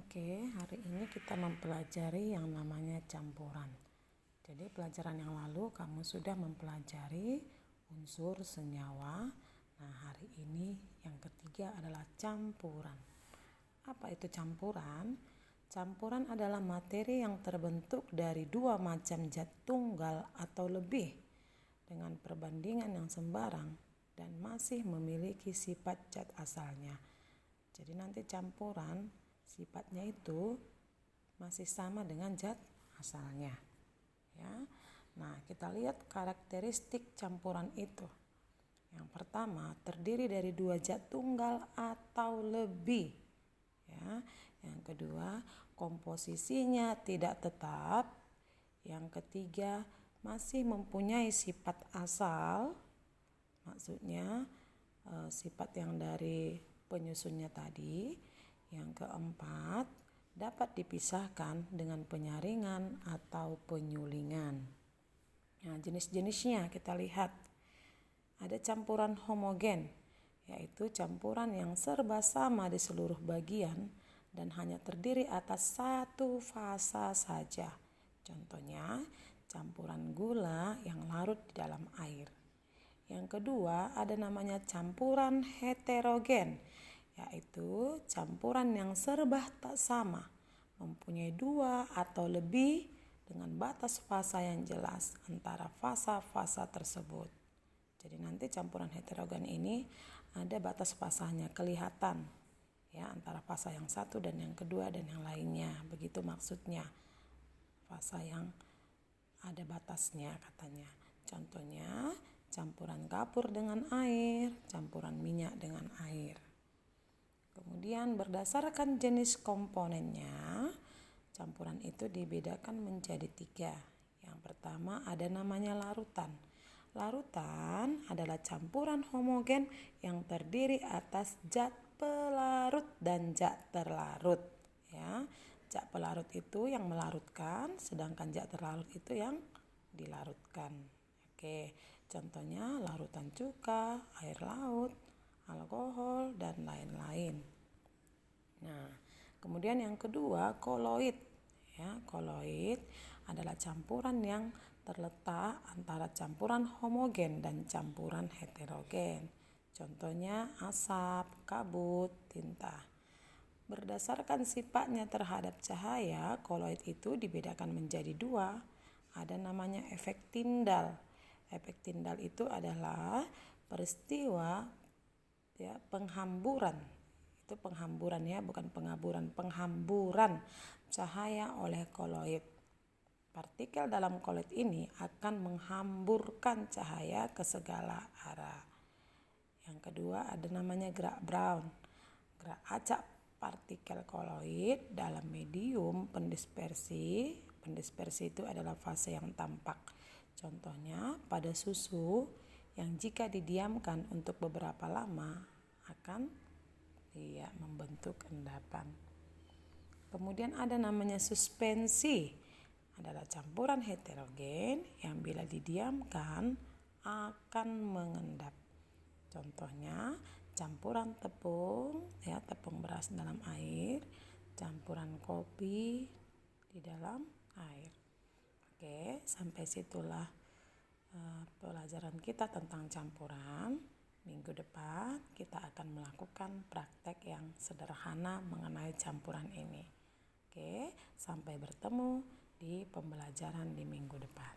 Oke, hari ini kita mempelajari yang namanya campuran. Jadi pelajaran yang lalu kamu sudah mempelajari unsur senyawa. Nah, hari ini yang ketiga adalah campuran. Apa itu campuran? Campuran adalah materi yang terbentuk dari dua macam zat tunggal atau lebih dengan perbandingan yang sembarang dan masih memiliki sifat zat asalnya. Jadi nanti campuran sifatnya itu masih sama dengan zat asalnya, ya. Nah, kita lihat karakteristik campuran itu. Yang pertama, terdiri dari dua zat tunggal atau lebih, ya. Yang kedua, komposisinya tidak tetap. Yang ketiga, masih mempunyai sifat asal, maksudnya sifat yang dari penyusunnya tadi. Yang keempat, dapat dipisahkan dengan penyaringan atau penyulingan. Nah, jenis-jenisnya kita lihat. Ada campuran homogen, yaitu campuran yang serba sama di seluruh bagian dan hanya terdiri atas satu fasa saja. Contohnya, campuran gula yang larut di dalam air. Yang kedua, ada namanya campuran heterogen, yaitu campuran yang serba tak sama, mempunyai dua atau lebih dengan batas fasa yang jelas antara fasa-fasa tersebut. Jadi nanti campuran heterogen ini ada batas fasanya kelihatan, ya, antara fasa yang satu dan yang kedua dan yang lainnya. Begitu maksudnya, fasa yang ada batasnya katanya. Contohnya campuran kapur dengan air, campuran minyak dengan air. Kemudian berdasarkan jenis komponennya, campuran itu dibedakan menjadi 3. Yang pertama ada namanya larutan. Larutan adalah campuran homogen yang terdiri atas zat pelarut dan zat terlarut. Ya, zat pelarut itu yang melarutkan, sedangkan zat terlarut itu yang dilarutkan. Oke, contohnya larutan cuka, air laut, alkohol, dan lain-lain. Nah, kemudian yang kedua koloid. Ya, koloid adalah campuran yang terletak antara campuran homogen dan campuran heterogen. Contohnya asap, kabut, tinta. Berdasarkan sifatnya terhadap cahaya, koloid itu dibedakan menjadi 2. Ada namanya efek Tyndall. Efek Tyndall itu adalah peristiwa, ya, penghamburan. Itu penghamburan, ya, bukan pengaburan, penghamburan cahaya oleh koloid. Partikel dalam koloid ini akan menghamburkan cahaya ke segala arah. Yang kedua ada namanya gerak Brown. Gerak acak partikel koloid dalam medium pendispersi. Pendispersi itu adalah fase yang tampak. Contohnya pada susu yang jika didiamkan untuk beberapa lama akan membentuk endapan. Kemudian ada namanya suspensi. Adalah campuran heterogen yang bila didiamkan akan mengendap. Contohnya campuran tepung, ya, tepung beras dalam air, campuran kopi di dalam air. Oke, sampai situlah pelajaran kita tentang campuran. Minggu depan kita akan melakukan praktek yang sederhana mengenai campuran ini. Oke, sampai bertemu di pembelajaran di minggu depan.